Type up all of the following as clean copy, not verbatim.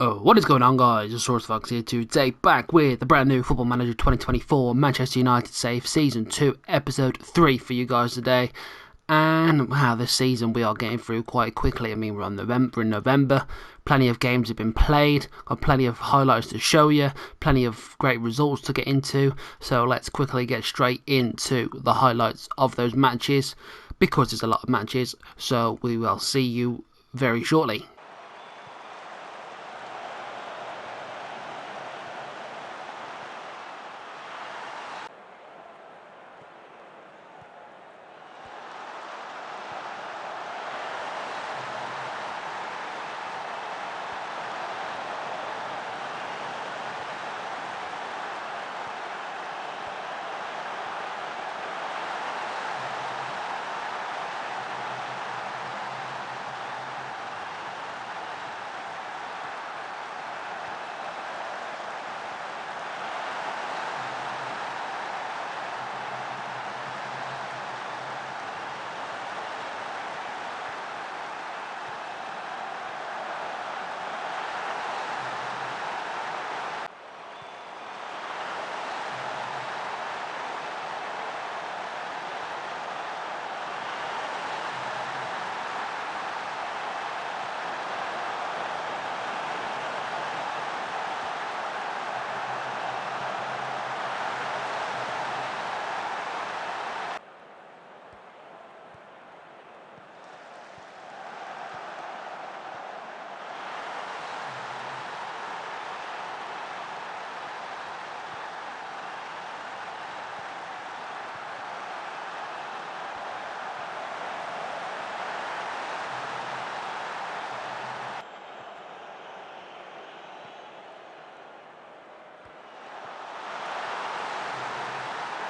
Oh, what is going on, guys? It's Source Fox here today, back with the brand new Football Manager 2024 Manchester United Save Season 2 Episode 3 for you guys today. And wow, this season we are getting through quite quickly. I mean, we're in November, plenty of games have been played, got plenty of highlights to show you, plenty of great results to get into. So let's quickly get straight into the highlights of those matches, because there's a lot of matches, so we will see you very shortly.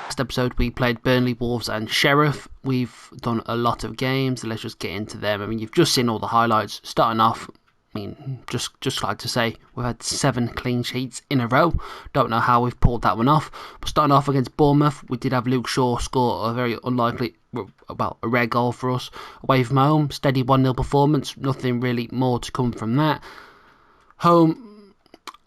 Last episode we played Burnley, Wolves and Sheriff. We've done a lot of games, let's just get into them. I mean, you've just seen all the highlights. Starting off, I mean, just like to say, we've had 7 clean sheets in a row. Don't know how we've pulled that one off. But starting off against Bournemouth, we did have Luke Shaw score a very unlikely, well, a rare goal for us. Away from home, steady 1-0 performance. Nothing really more to come from that. Home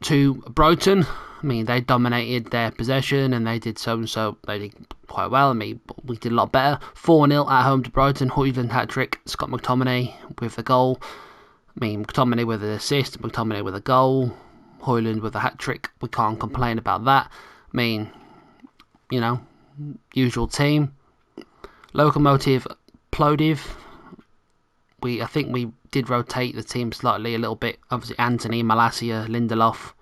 to Brighton. I mean, they dominated their possession and they did so they did quite well. I mean, we did a lot better. 4-0 at home to Brighton. Højlund hat-trick. Scott McTominay with the goal. I mean, McTominay with an assist, McTominay with a goal, Højlund with a hat-trick. We can't complain about that. I mean, you know, usual team. Lokomotiv Plovdiv. I think we did rotate the team slightly a little bit. Obviously, Anthony, Malacia, Lindelof,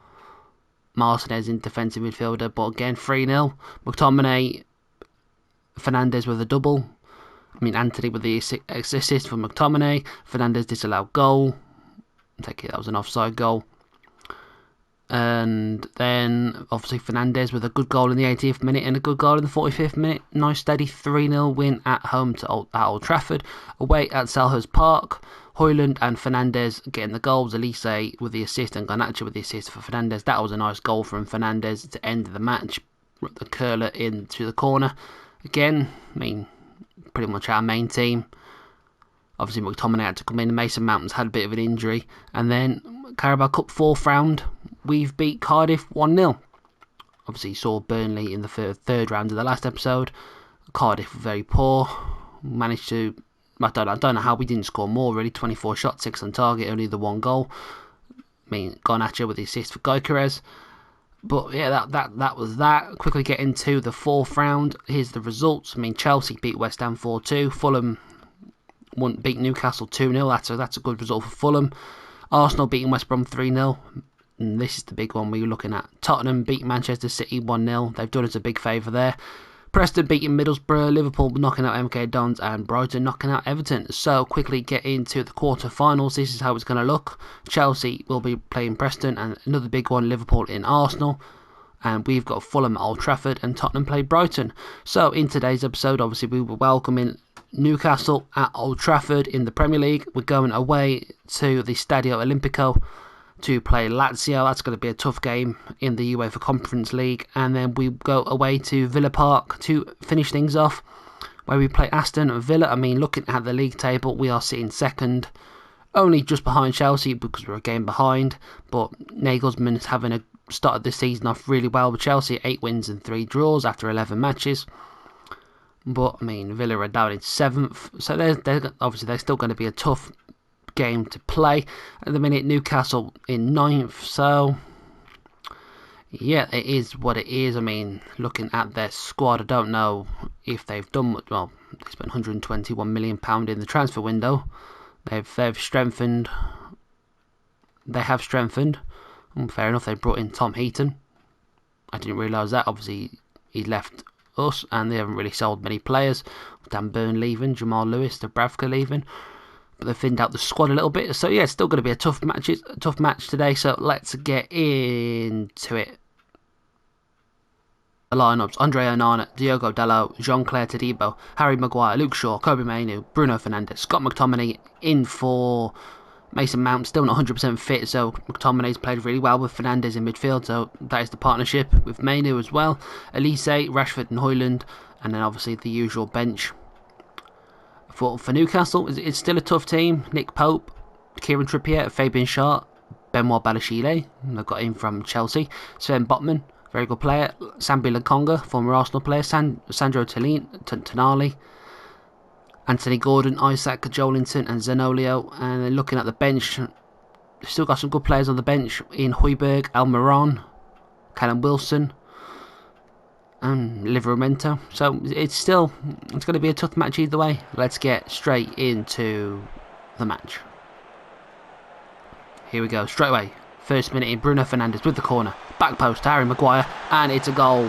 Martinez in defensive midfielder, but again 3-0. McTominay, Fernandes with a double. I mean, Anthony with the assist from McTominay. Fernandes disallowed goal. I take it that was an offside goal. And then obviously Fernandes with a good goal in the 80th minute and a good goal in the 45th minute. Nice steady 3-0 win at home to Old Trafford. Away at Selhurst Park, Højlund and Fernandes getting the goals. Elise with the assist and Garnacho with the assist for Fernandes. That was a nice goal from Fernandes to end the match. The curler into the corner. Again, I mean, pretty much our main team. Obviously McTominay had to come in. Mason Mount's had a bit of an injury. And then Carabao Cup 4th round, we've beat Cardiff 1-0. Obviously you saw Burnley in the third round of the last episode. Cardiff were very poor. Managed to, I don't know how we didn't score more really. 24 shots, 6 on target, only the 1 goal. I mean, Garnacho with the assist for Gyökeres. But yeah, that was that. Quickly get into the 4th round. Here's the results. I mean, Chelsea beat West Ham 4-2. Fulham beat Newcastle 2-0. That's a good result for Fulham. Arsenal beating West Brom 3-0. And this is the big one we were looking at. Tottenham beat Manchester City 1-0. They've done us a big favour there. Preston beating Middlesbrough, Liverpool knocking out MK Dons, and Brighton knocking out Everton. So quickly get into the quarter-finals. This is how it's going to look. Chelsea will be playing Preston, and another big one, Liverpool in Arsenal. And we've got Fulham at Old Trafford, and Tottenham play Brighton. So in today's episode, obviously we were welcoming Newcastle at Old Trafford in the Premier League. We're going away to the Stadio Olimpico to play Lazio. That's going to be a tough game in the UEFA Conference League. And then we go away to Villa Park to finish things off, where we play Aston Villa. I mean, looking at the league table, we are sitting second only just behind Chelsea because we're a game behind, but Nagelsmann is having started this season off really well with Chelsea, 8 wins and 3 draws after 11 matches. But I mean, Villa are down in 7th, so they're still going to be a tough game to play. At the minute, Newcastle in 9th, so yeah, it is what it is. I mean, looking at their squad, I don't know if they've done much. Well, they spent £121 million in the transfer window. They've strengthened. They have strengthened. Fair enough, they brought in Tom Heaton. I didn't realise that. Obviously, he left us, and they haven't really sold many players. Dan Burn leaving, Jamal Lewis, Dubravka leaving. But they've thinned out the squad a little bit. So yeah, it's still going to be a tough match today. So let's get into it. The lineups: Andre Onana, Diogo Dalot, Jean-Claire Todibo, Harry Maguire, Luke Shaw, Kobe Mainoo, Bruno Fernandes, Scott McTominay in for Mason Mount, still not 100% fit, so McTominay's played really well with Fernandes in midfield, so that is the partnership with Mainoo as well. Elise, Rashford and Højlund, and then obviously the usual bench. For Newcastle, it's still a tough team. Nick Pope, Kieran Trippier, Fabian Schär, Benoit Badiashile, they've got him from Chelsea, Sven Botman, very good player, Sambi Lokonga, former Arsenal player, Sandro Tonali, Anthony Gordon, Isaac Joelinton and Zanolio. And then looking at the bench, still got some good players on the bench in Højbjerg, Almiron, Callum Wilson and Livramento. So it's going to be a tough match either way. Let's get straight into the match. Here we go, straight away. First minute in, Bruno Fernandes with the corner. Back post to Harry Maguire, and it's a goal.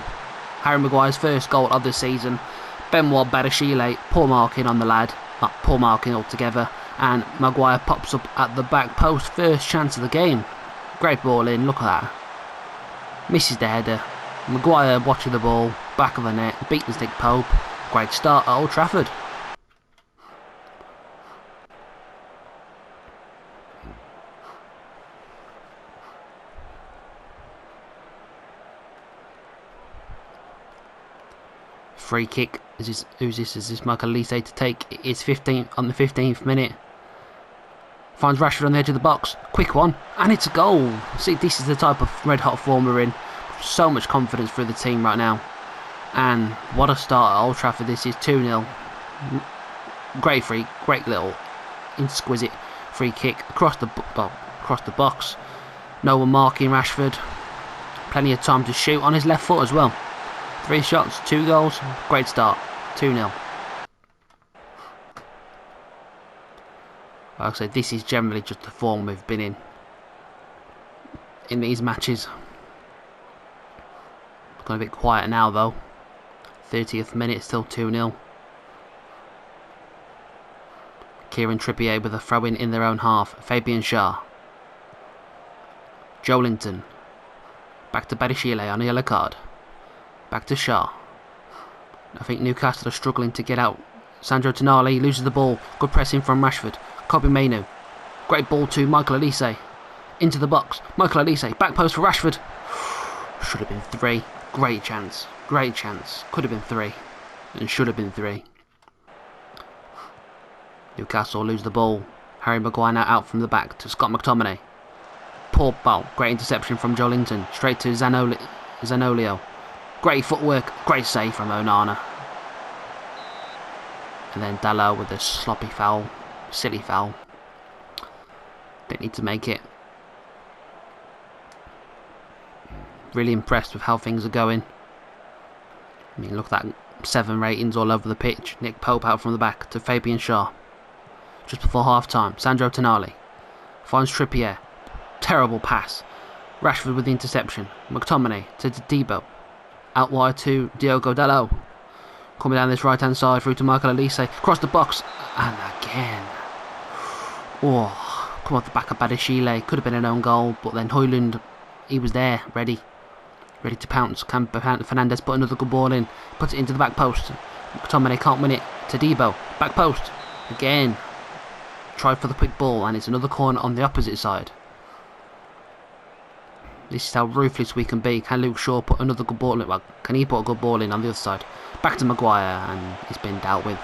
Harry Maguire's first goal of the season. Benoit Badiashile, poor marking on the lad. Not poor marking altogether. And Maguire pops up at the back post. First chance of the game. Great ball in, look at that. Misses the header. Maguire watching the ball, back of the net, beating Nick Pope. Great start at Old Trafford. Free kick. Is this Michael Elise to take? It's 15 on the 15th minute. Finds Rashford on the edge of the box. Quick one, and it's a goal. See, this is the type of red hot form we're in. So much confidence for the team right now. And what a start at Old Trafford. This is 2-0. Great little exquisite free kick across the box. No one marking Rashford. Plenty of time to shoot on his left foot as well. 3 shots, 2 goals, great start, 2-0. Like I said, this is generally just the form we've been in these matches. It's gone a bit quiet now though. 30th minute, still 2-0. Kieran Trippier with a throw in their own half. Fabian Schär. Joelinton. Back to Badiashile on a yellow card. Back to Schär. I think Newcastle are struggling to get out. Sandro Tonali loses the ball. Good pressing from Rashford. Kobe Mainoo. Great ball to Michael Elise. Into the box. Michael Elise. Back post for Rashford. Should have been 3. Great chance. Great chance. Could have been 3. And should have been 3. Newcastle lose the ball. Harry Maguire now out from the back to Scott McTominay. Poor ball. Great interception from Joelinton. Straight to Zanolio. Great footwork, great save from Onana. And then Dalot with a sloppy foul, silly foul. Didn't need to make it. Really impressed with how things are going. I mean, look at that, 7 ratings all over the pitch. Nick Pope out from the back to Fabian Schär. Just before half time, Sandro Tonali finds Trippier. Terrible pass. Rashford with the interception. McTominay to Todibo. Out wide to Diogo Dalot. Coming down this right hand side through to Michael Elise. Across the box. And again. Oh, come off the back of Badiashile. Could have been an own goal. But then Højlund, he was there. Ready to pounce. Can Fernandes put another good ball in. Puts it into the back post. McTominay can't win it. Todibo. Back post. Again. Tried for the quick ball. And it's another corner on the opposite side. This is how ruthless we can be. Can Luke Shaw put another good ball in? Well, can he put a good ball in on the other side? Back to Maguire, and it's been dealt with.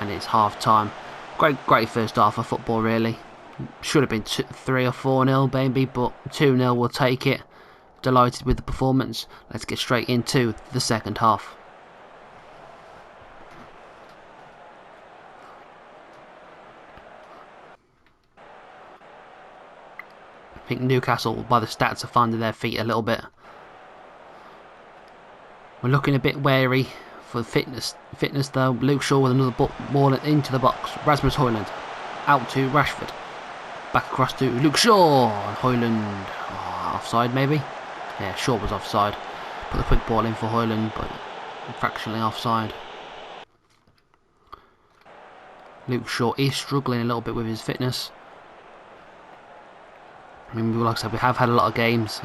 And it's half time. Great first half of football, really. Should have been 3 or 4-0 maybe, but 2-0 will take it. Delighted with the performance. Let's get straight into the second half. I think Newcastle, by the stats, are finding their feet a little bit. We're looking a bit wary for fitness though. Luke Shaw with another ball into the box. Rasmus Højlund out to Rashford. Back across to Luke Shaw. And Højlund, offside maybe? Yeah, Shaw was offside. Put the quick ball in for Højlund, but fractionally offside. Luke Shaw is struggling a little bit with his fitness. I mean, like I said, we have had a lot of games.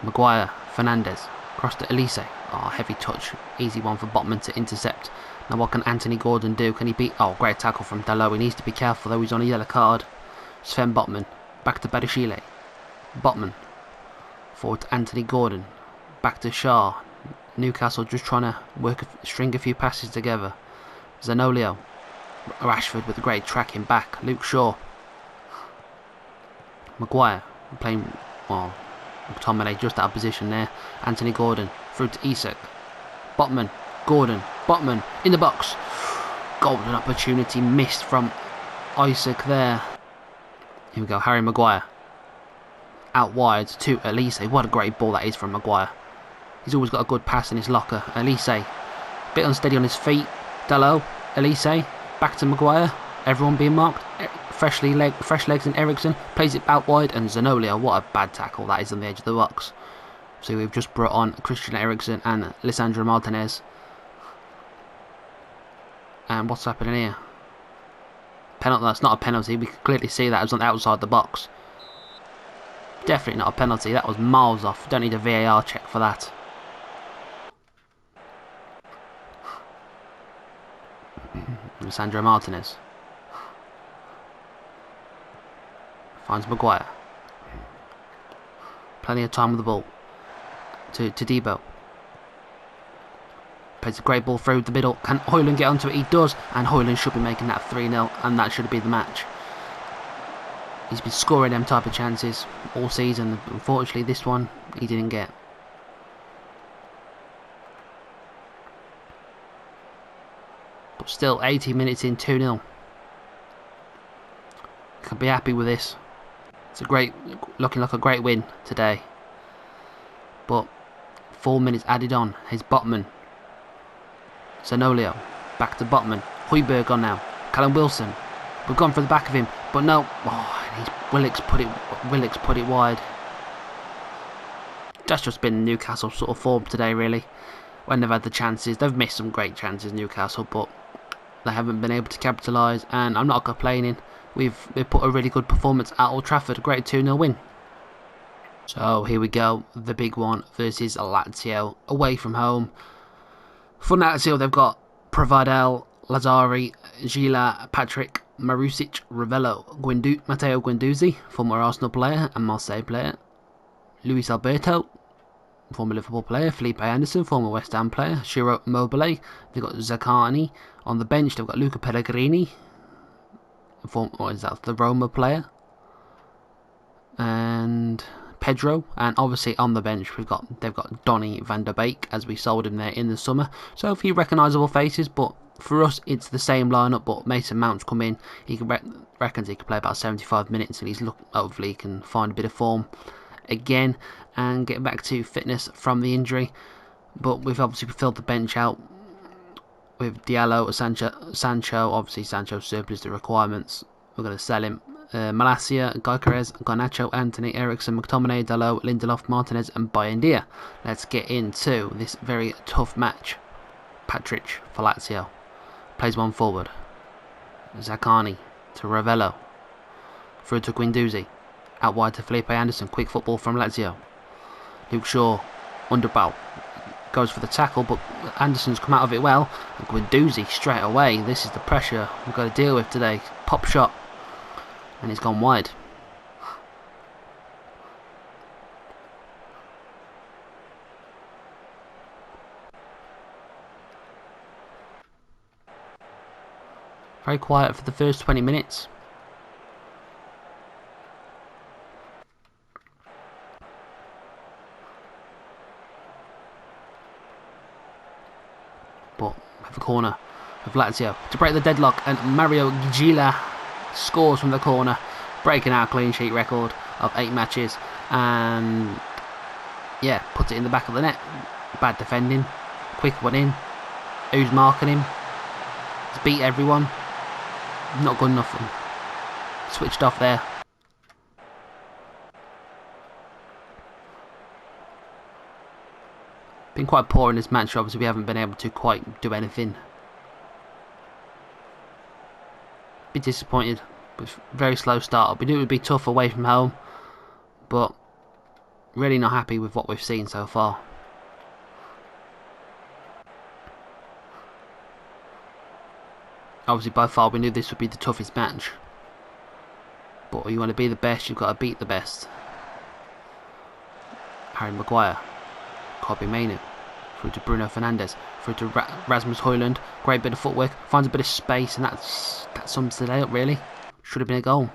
Maguire, Fernandes, across to Elise. Heavy touch. Easy one for Botman to intercept. Now what can Anthony Gordon do? Can he beat... great tackle from Dalot. He needs to be careful though, he's on a yellow card. Sven Botman, back to Badashile. Botman, forward to Anthony Gordon. Back to Shaw. Newcastle just trying to string a few passes together. Zanolio. Rashford with a great tracking back. Luke Shaw. Maguire playing... McTominay just out of position there. Anthony Gordon through to Isak. Botman, Gordon, Botman in the box. Golden opportunity missed from Isak there. Here we go, Harry Maguire. Out wide to Elise. What a great ball that is from Maguire. He's always got a good pass in his locker. Elise, bit unsteady on his feet. Dalot, Elise, back to Maguire. Everyone being marked. Fresh legs in Eriksen. Plays it out wide, and Zanolio. What a bad tackle that is on the edge of the box. So we've just brought on Christian Eriksen and Lisandro Martinez. And what's happening here? Penalty. That's not a penalty. We can clearly see that it was on the outside the box. Definitely not a penalty. That was miles off. Don't need a VAR check for that. Lisandro Martinez. Finds Maguire. Plenty of time with the ball. To Debo. Plays a great ball through the middle. Can Højlund get onto it? He does. And Højlund should be making that 3-0. And that should be the match. He's been scoring them type of chances all season. Unfortunately, this one he didn't get. But still, 80 minutes in, 2-0. Can be happy with this. It's looking like a great win today. But 4 minutes added on. Here's Botman. Zanolio. Back to Botman. Højbjerg on now. Callum Wilson. We've gone for the back of him, but no. Willock's put it wide. That's just been Newcastle sort of form today, really. When they've had the chances, they've missed some great chances, Newcastle, but they haven't been able to capitalise. And I'm not complaining. We've put a really good performance at Old Trafford. A great 2-0 win. So here we go. The big one versus Lazio. Away from home. For Lazio, they've got Provadel, Lazzari, Gila, Patrick, Marusic, Ravello, Matteo Guendouzi, former Arsenal player and Marseille player. Luis Alberto, former Liverpool player. Felipe Anderson, former West Ham player. Ciro Immobile. They've got Zaccagni. On the bench, they've got Luca Pellegrini. The Roma player. And Pedro. And obviously on the bench they've got Donny van der Beek, as we sold him there in the summer. So a few recognisable faces, but for us it's the same lineup. But Mason Mount's come in. He reckons he can play about 75 minutes, and hopefully he can find a bit of form again and get back to fitness from the injury. But we've obviously filled the bench out with Diallo, Sancho. Obviously Sancho surplus the requirements. We're going to sell him. Malacia, Gyökeres, Garnacho, Anthony, Eriksen, McTominay, Dalot, Lindelof, Martinez and Buendia. Let's get into this very tough match. Patrick for Lazio. Plays one forward. Zaccagni to Ravello. Through to Guendouzi. Out wide to Felipe Anderson. Quick football from Lazio. Luke Shaw. Underbow. Goes for the tackle, but Anderson's come out of it well. And Guendouzi straight away. This is the pressure we've got to deal with today. Pop shot. And it's gone wide. Very quiet for the first 20 minutes. of the corner of Lazio to break the deadlock, and Mario Gila scores from the corner, breaking our clean sheet record of 8 matches, and yeah, puts it in the back of the net. Bad defending, quick one in. Who's marking him? He's beat everyone. Not good enough for him. Switched off there. Been quite poor in this match. Obviously we haven't been able to quite do anything. Bit disappointed with very slow start. We knew it would be tough away from home, but really not happy with what we've seen so far. Obviously by far we knew this would be the toughest match, but you want to be the best, you've got to beat the best. Harry Maguire, Kobe Mainu, through to Bruno Fernandes, through to Rasmus Højlund. Great bit of footwork, finds a bit of space, and that sums the day up really. Should have been a goal.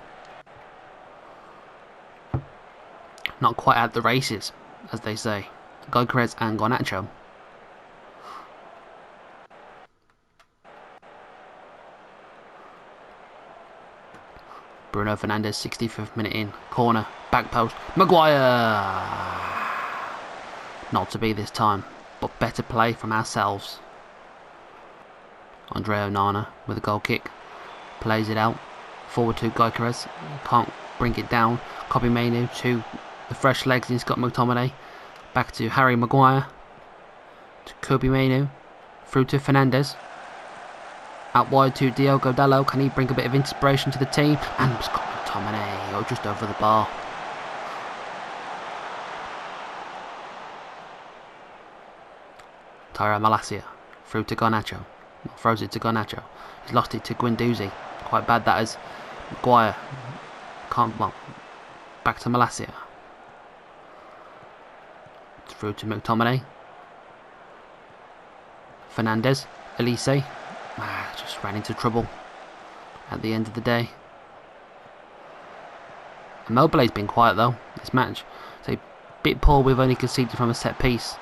Not quite at the races, as they say. Gyökeres and Garnacho. Bruno Fernandes, 65th minute in. Corner, back post. Maguire! Not to be this time, but better play from ourselves. Andre Onana with a goal kick. Plays it out. Forward to Gyökeres. Can't bring it down. Kobe Mainu to the fresh legs in Scott McTominay. Back to Harry Maguire. To Kobe Mainu. Through to Fernandes. Out wide to Diogo Dalot. Can he bring a bit of inspiration to the team? And Scott McTominay, just over the bar. Tyrone Malacia. Through to Garnacho. Throws it to Garnacho. He's lost it to Guendouzi. Quite bad that is. Maguire. Well, back to Malacia. Through to McTominay. Fernandes. Elise. Just ran into trouble at the end of the day. Immobile's been quiet though this match. So a bit poor, we've only conceded from a set piece.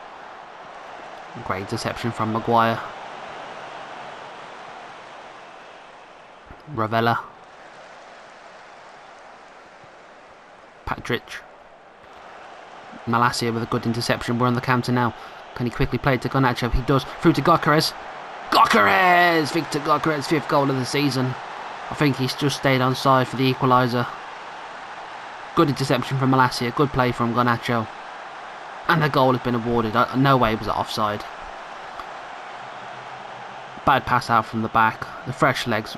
Great interception from Maguire. Ravella. Patrick. Malacia with a good interception. We're on the counter now. Can he quickly play it to Garnacho? He does. Through to Gyökeres. Gyökeres! Victor Gyökeres' 5th goal of the season. I think he's just stayed on side for the equaliser. Good interception from Malacia. Good play from Garnacho. And the goal has been awarded. No way was it offside. Bad pass out from the back. The fresh legs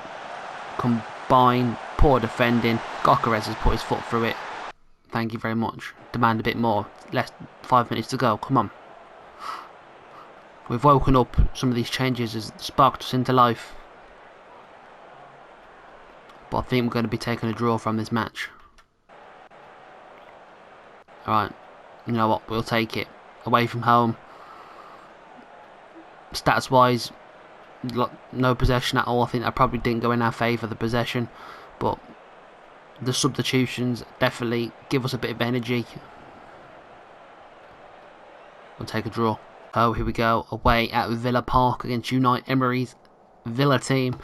combine. Poor defending. Gyökeres has put his foot through it. Thank you very much. Demand a bit more. Less 5 minutes to go. Come on. We've woken up. Some of these changes has sparked us into life. But I think we're going to be taking a draw from this match. Alright. You know what? We'll take it. Away from home. Stats wise, no possession at all. I think that probably didn't go in our favour, the possession. But the substitutions definitely give us a bit of energy. We'll take a draw. Oh, here we go. Away at Villa Park against Unai Emery's Villa team.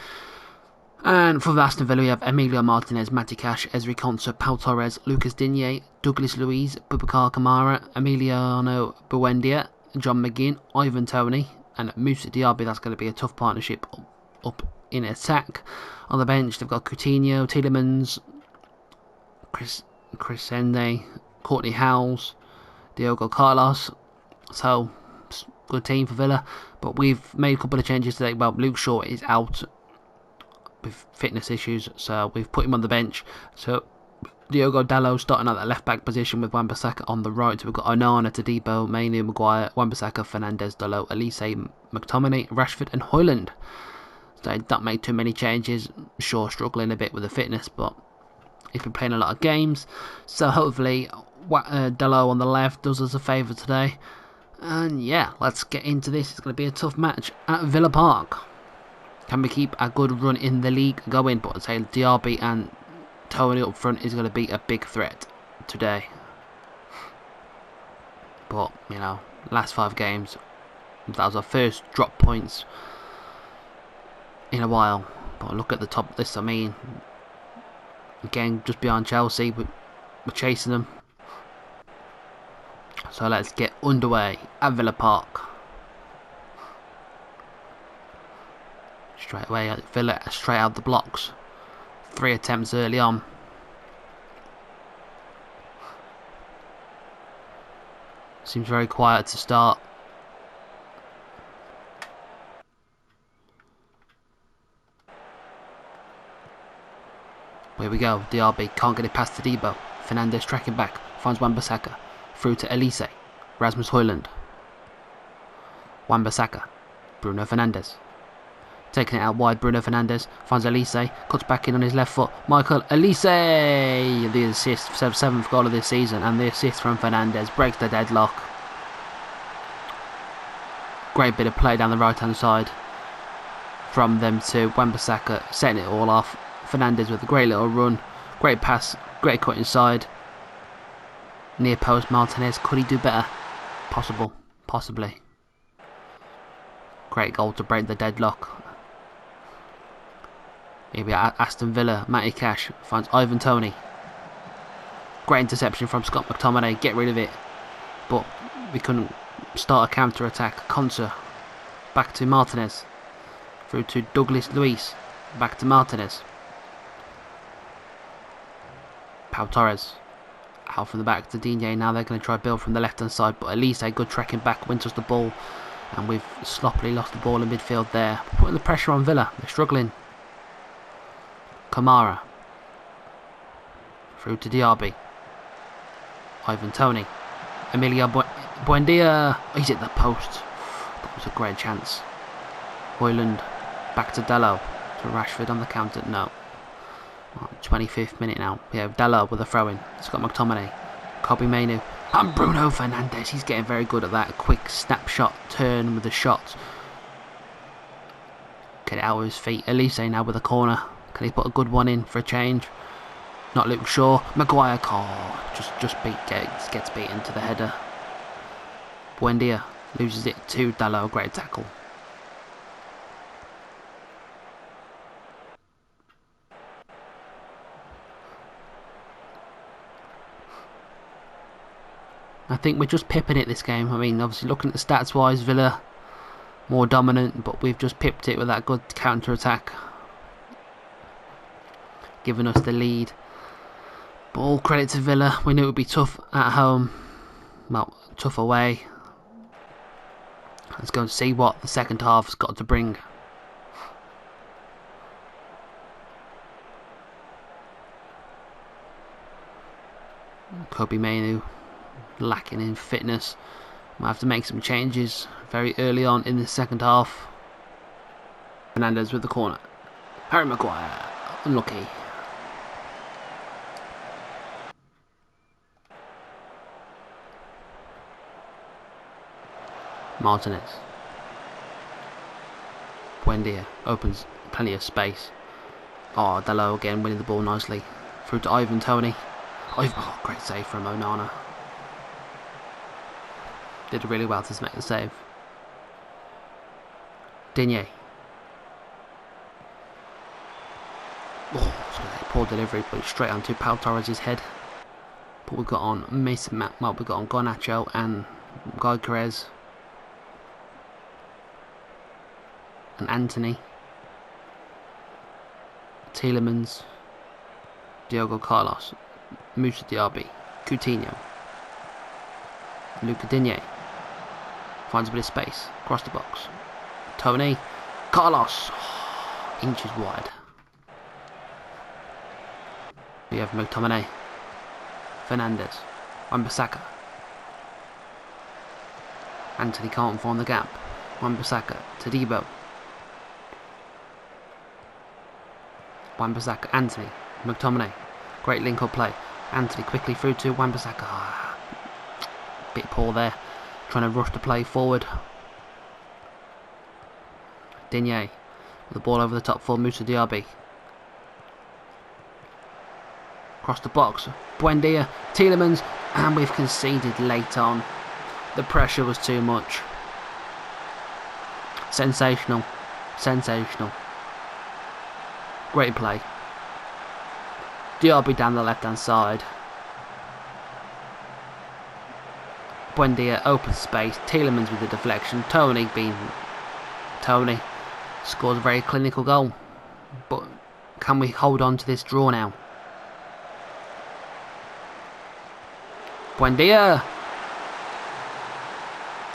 And for Aston Villa we have Emilio Martinez, Matty Cash, Ezri Konsa, Pau Torres, Lucas Digne, Douglas Luiz, Boubacar Kamara, Emiliano Buendia, John McGinn, Ivan Toney and Moussa Diaby. That's going to be a tough partnership up in attack. On the bench they've got Coutinho, Tielemans, Chris Sende, Courtney Howells, Diogo Carlos. So good team for Villa, but we've made a couple of changes today. Well, Luke Shaw is out with fitness issues, so we've put him on the bench. So Diogo Dalot starting at that left back position with Wan-Bissaka on the right. So we've got Onana, Todibo, Mainu, Maguire, Wan-Bissaka, Fernandes, Dalot, Elise, McTominay, Rashford and Højlund. So don't make too many changes. Shaw struggling a bit with the fitness, but he's been playing a lot of games, so hopefully Dalot on the left does us a favour today. And yeah, let's get into this. It's going to be a tough match at Villa Park. Can we keep a good run in the league going? But I'd say Diaby and Toney up front is going to be a big threat today. But, you know, last 5 games, that was our first drop points in a while. But look at the top list, I mean, again, just behind Chelsea, we're chasing them. So let's get underway at Villa Park. Straight away, Villa straight out the blocks. 3 attempts early on. Seems very quiet to start. Here we go, DRB can't get it past Tadibo. Fernandes tracking back, finds Wan-Bissaka. Through to Elise. Rasmus Højlund. Wan-Bissaka. Bruno Fernandes. Taking it out wide, Bruno Fernandes finds Elise, cuts back in on his left foot. Michael Elise, the assist, 7th goal of this season, and the assist from Fernandes breaks the deadlock. Great bit of play down the right hand side from them to Wan-Bissaka, setting it all off. Fernandes with a great little run, great pass, great cut inside. Near post Martinez, could he do better? Possibly. Great goal to break the deadlock. Here we are at Aston Villa. Matty Cash finds Ivan Toney. Great interception from Scott McTominay, get rid of it. But we couldn't start a counter attack. Konsa back to Martinez. Through to Douglas Luiz. Back to Martinez. Pau Torres. Out from the back to Digne. Now they're going to try build from the left hand side, but Elise, good tracking back, wins us the ball, and we've sloppily lost the ball in midfield there. Putting the pressure on Villa, they're struggling. Kamara. Through to Diaby. Ivan Toney. Emilio Buendia. He's hit the post. That was a great chance. Højlund. Back to Dalot. To Rashford on the counter. No. 25th minute now. We have Dalot with a throw-in. Scott McTominay. Kobbie Mainoo. And Bruno Fernandes. He's getting very good at that. Quick snapshot turn with the shot. Get it out of his feet. Elise now with a corner. Can he put a good one in for a change? Not Luke Shaw. Maguire. Just gets beaten to the header. Buendia loses it to Dalot. Great tackle. I think we're just pipping it this game. I mean, obviously looking at the stats wise, Villa more dominant, but we've just pipped it with that good counter attack, giving us the lead. But all credit to Villa. We knew it would be tough at home, well, tough away. Let's go and see what the second half's got to bring. Kobbie Mainoo lacking in fitness. Might have to make some changes very early on in the second half. Fernandes with the corner. Harry Maguire, unlucky. Martinez. Buendia opens plenty of space. Oh, Dalot again winning the ball nicely. Through to Ivan Toney. Oh, great save from Onana. Did really well to make the save. Digne. Oh, poor delivery, but straight onto Pau Torres' head. But we've got on Mason Mount. Well, we've got on Garnacho and Gyökeres and Anthony, Tielemans, Diogo Carlos, Moussa Diaby, Coutinho, Luca Digne. Finds a bit of space across the box. Tony, Carlos, inches wide. We have McTominay, Fernandes, Wan-Bissaka. Anthony can't find the gap. Wan-Bissaka, Tadibo. Wan-Bissaka, Anthony, McTominay. Great link-up play. Anthony quickly through to Wan-Bissaka. Bit poor there. Trying to rush the play forward. Digne with the ball over the top for Moussa Diaby. Across the box. Buendia, Tielemans, and we've conceded late on. The pressure was too much. Sensational. Sensational. Great play. Diaby down the left hand side. Buendia open space. Tielemans with the deflection. Tony scores a very clinical goal. But can we hold on to this draw now? Buendia!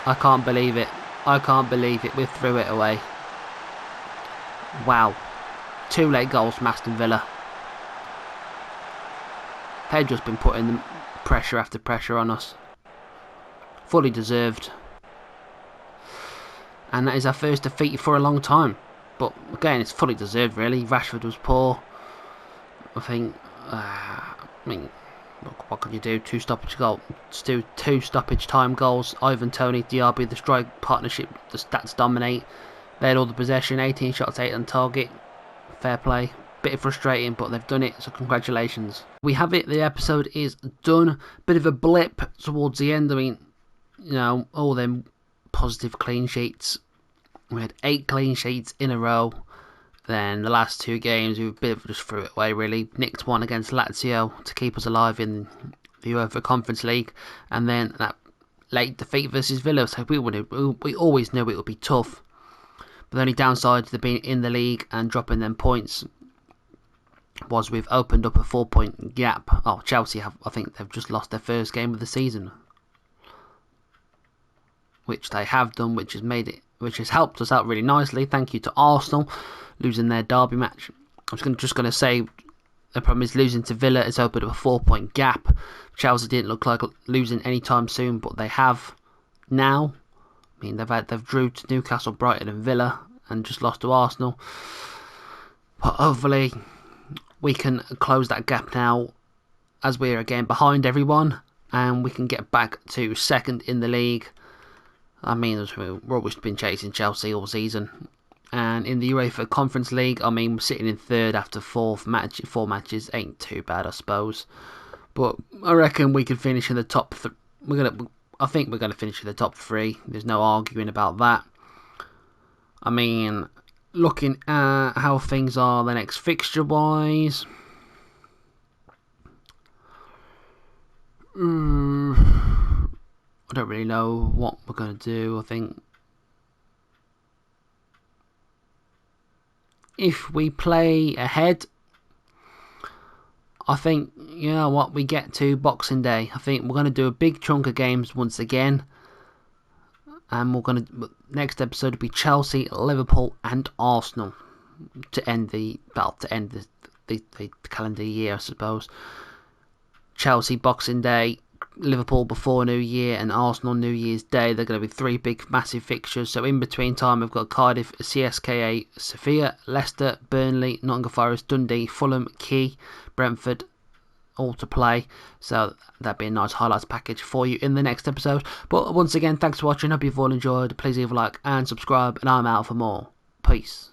I can't believe it. I can't believe it. We threw it away. Wow. 2 late goals from Aston Villa. They've just been putting the pressure after pressure on us. Fully deserved. And that is our first defeat for a long time. But again, it's fully deserved really. Rashford was poor. I think, what can you do? 2 stoppage goals. Just do 2 stoppage time goals. Ivan Toney, Diaby, the strike partnership, the stats dominate. They had all the possession, 18 shots, 8 on target. Fair play. Bit frustrating, but they've done it, so congratulations. We have it, the episode is done. Bit of a blip towards the end. I mean, you know, all them positive clean sheets. We had 8 clean sheets in a row. Then the last 2 games, we just threw it away really. Nicked one against Lazio to keep us alive in the UEFA Conference League. And then that late defeat versus Villa. So we always knew it would be tough. But the only downside to being in the league and dropping them points was we've opened up a 4-point gap. Oh, Chelsea I think they've just lost their first game of the season, which they have done, which has helped us out really nicely. Thank you to Arsenal losing their derby match. I was just going to say the problem is losing to Villa has opened up a 4-point gap. Chelsea didn't look like losing anytime soon, but they have now. I mean, they've drew to Newcastle, Brighton and Villa and just lost to Arsenal. But hopefully we can close that gap now as we're again behind everyone and we can get back to 2nd in the league. I mean, we've always been chasing Chelsea all season. And in the UEFA Conference League, I mean, we're sitting in 3rd after 4 matches. Ain't too bad, I suppose. But I reckon we could finish in the top. I think we're going to finish in the top 3. There's no arguing about that. I mean, looking at how things are the next fixture wise. I don't really know what we're going to do. I think if we play ahead, I think, you know what, we get to Boxing Day. I think we're going to do a big chunk of games once again. And next episode will be Chelsea, Liverpool and Arsenal to end the calendar year, I suppose. Chelsea Boxing Day, Liverpool before New Year and Arsenal New Year's Day. They're going to be 3 big massive fixtures. So in between time we've got Cardiff, CSKA, Sofia, Leicester, Burnley, Nottingham Forest, Dundee, Fulham, Key, Brentford, all to play. So that'd be a nice highlights package for you in the next episode. But once again, thanks for watching. Hope you've all enjoyed. Please leave a like and subscribe, and I'm out for more. Peace.